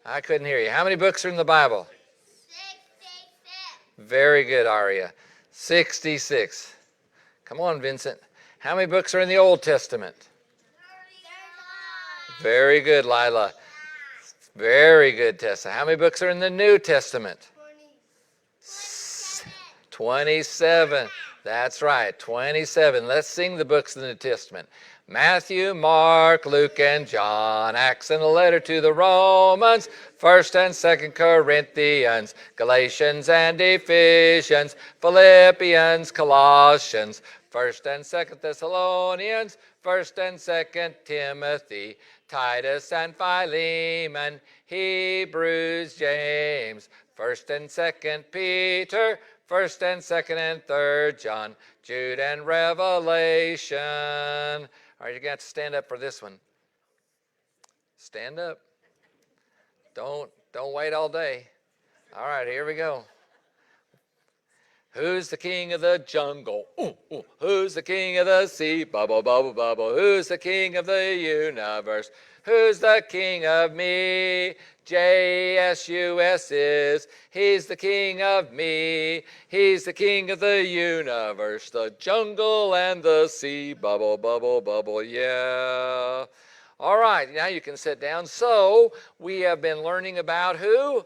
I couldn't hear you. How many books are in the Bible? 66. Very good, Aria. 66. Come on, Vincent. How many books are in the Old Testament? 39. Very good, Lila. Very good, Tessa. How many books are in the New Testament? 27. 27. That's right, 27. Let's sing the books of the New Testament. Matthew, Mark, Luke, and John, Acts and the letter to the Romans, 1st and 2nd Corinthians, Galatians and Ephesians, Philippians, Colossians, 1st and 2nd Thessalonians, 1st and 2nd Timothy, Titus and Philemon, Hebrews, James, 1st and 2nd Peter, 1st and 2nd and 3rd John, Jude and Revelation. All right, you're going to have to stand up for this one. Stand up. Don't wait all day. All right, here we go. Who's the king of the jungle? Ooh, ooh. Who's the king of the sea? Bubble, bubble, bubble. Who's the king of the universe? Who's the king of me? J-S-U-S is. He's the king of me. He's the king of the universe, the jungle and the sea. Bubble, bubble, bubble, yeah. All right, now you can sit down. So we have been learning about who?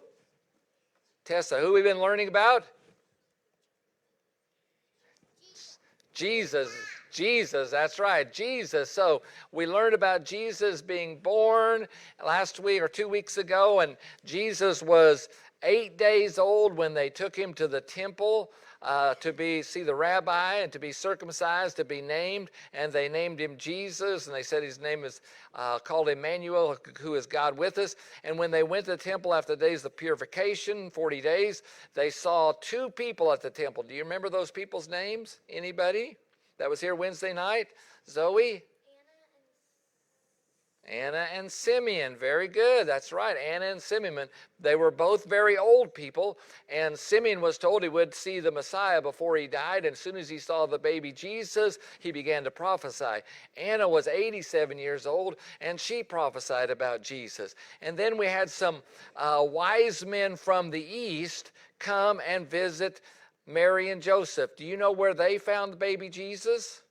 Tessa, who we've been learning about? Jesus, that's right, Jesus. So we learned about Jesus being born last week or 2 weeks ago, and Jesus was 8 days old when they took him to the temple to see the rabbi and to be circumcised, to be named, and they named him Jesus, and they said his name is called Emmanuel, who is God with us. And when they went to the temple after the days of purification, 40 days, they saw 2 people at the temple. Do you remember those people's names? Anybody that was here Wednesday night? Zoe? Anna and Simeon. Very good. That's right. Anna and Simeon. They were both very old people, and Simeon was told he would see the Messiah before he died, and as soon as he saw the baby Jesus, he began to prophesy. Anna was 87 years old, and she prophesied about Jesus. And then we had some wise men from the east come and visit Mary and Joseph. Do you know where they found the baby Jesus?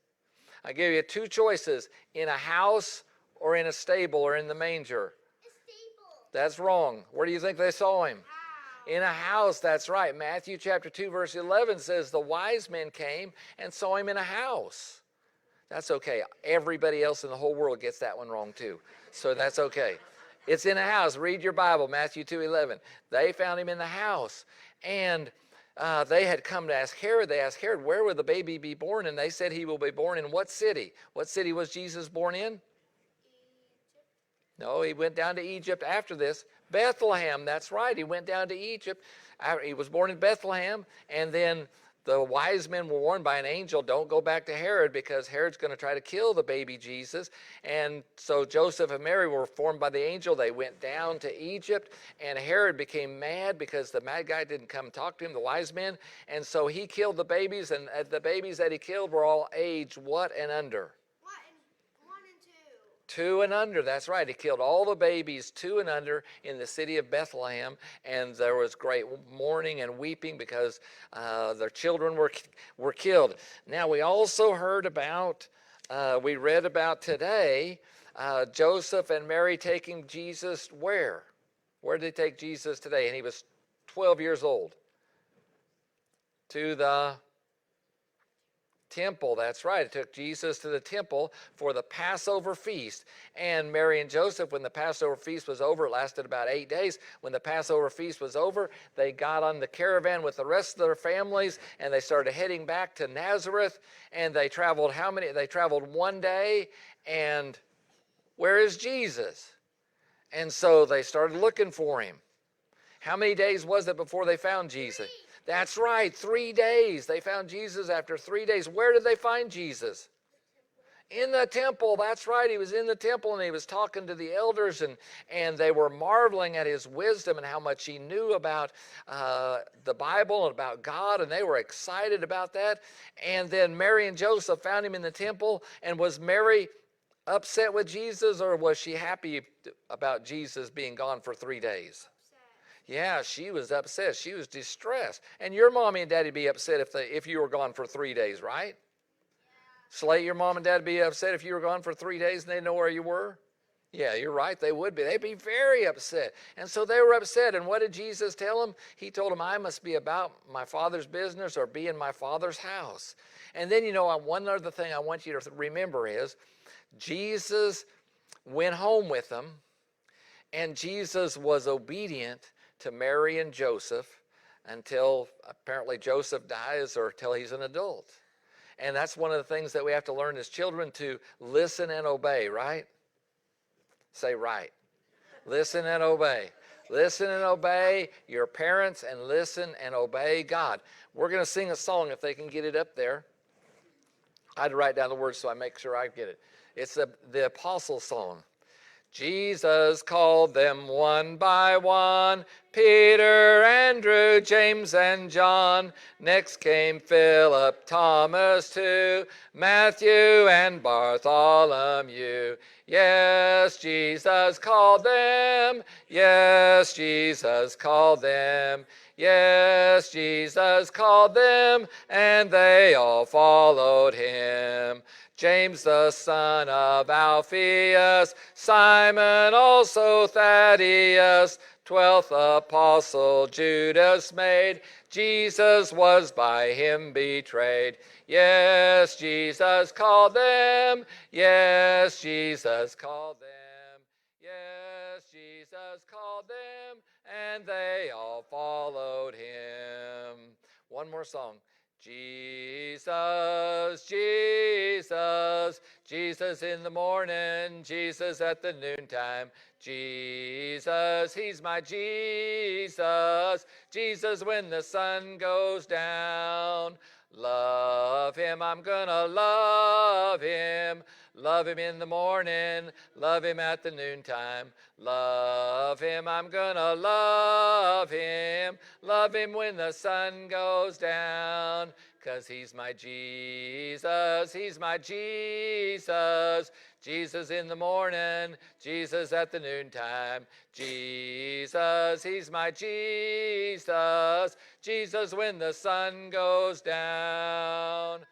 I give you 2 choices: in a house, or in a stable, or in the manger. A stable. That's wrong. Where do you think they saw him? Wow. In a house, that's right. Matthew chapter 2 verse 11 says the wise men came and saw him in a house. That's okay. Everybody else in the whole world gets that one wrong too. So that's okay. It's in a house. Read your Bible, Matthew 2:11. They found him in the house. And they had come to ask Herod. They asked Herod, where will the baby be born? And they said he will be born in what city? What city was Jesus born in? No, he went down to Egypt after this. Bethlehem, that's right. He went down to Egypt. He was born in Bethlehem, and then the wise men were warned by an angel, don't go back to Herod because Herod's going to try to kill the baby Jesus. And so Joseph and Mary were informed by the angel. They went down to Egypt, and Herod became mad because the mad guy didn't come talk to him, the wise men. And so he killed the babies, and the babies that he killed were all aged what and under? 2 and under, that's right. He killed all the babies 2 and under in the city of Bethlehem, and there was great mourning and weeping because their children were killed. Now we also heard about, we read about today, Joseph and Mary taking Jesus where? Where did they take Jesus today? And he was 12 years old. To the temple, that's right. It took Jesus to the temple for the Passover feast. And Mary and Joseph, when the Passover feast was over, it lasted about 8 days. When the Passover feast was over, they got on the caravan with the rest of their families, and they started heading back to Nazareth. And they traveled how many? They traveled 1 day, and where is Jesus? And so they started looking for him. How many days was it before they found Jesus? That's right, 3 days. They found Jesus after 3 days. Where did they find Jesus? In the temple. That's right. He was in the temple, and he was talking to the elders, and they were marveling at his wisdom and how much he knew about the Bible and about God, and they were excited about that. And then Mary and Joseph found him in the temple. And was Mary Upset with Jesus, or was she happy about Jesus being gone for 3 days? Yeah, she was upset. She was distressed. And your mommy and daddy be upset if you were gone for 3 days, right? Slate, your mom and dad be upset if you were gone for 3 days and they know where you were? Yeah, you're right. They would be. They'd be very upset. And so they were upset. And what did Jesus tell them? He told them, I must be about my Father's business or be in my Father's house. And then, one other thing I want you to remember is Jesus went home with them, and Jesus was obedient to Mary and Joseph until apparently Joseph dies or till he's an adult. And that's one of the things that we have to learn as children, to listen and obey, right? Say right. Listen and obey. Listen and obey your parents, and listen and obey God. We're going to sing a song, if they can get it up there. I had to write down the words so I make sure I get it. It's the Apostle song. Jesus called them one by one, Peter, Andrew, James, and John. Next came Philip, Thomas too, Matthew, and Bartholomew. Yes, Jesus called them. Yes, Jesus called them. Yes, Jesus called them, and they all followed him. James the son of Alphaeus, Simon also Thaddeus, 12th apostle Judas made, Jesus was by him betrayed. Yes, Jesus called them. Yes, Jesus called them. Yes, Jesus called them, and they all followed him. One more song. Jesus, Jesus, Jesus in the morning, Jesus at the noontime. Jesus, he's my Jesus, Jesus when the sun goes down. Love him, I'm gonna love him. Love him in the morning, love him at the noontime. Love him, I'm gonna love him. Love him when the sun goes down. 'Cause he's my Jesus, he's my Jesus. Jesus in the morning, Jesus at the noontime. Jesus, he's my Jesus. Jesus when the sun goes down.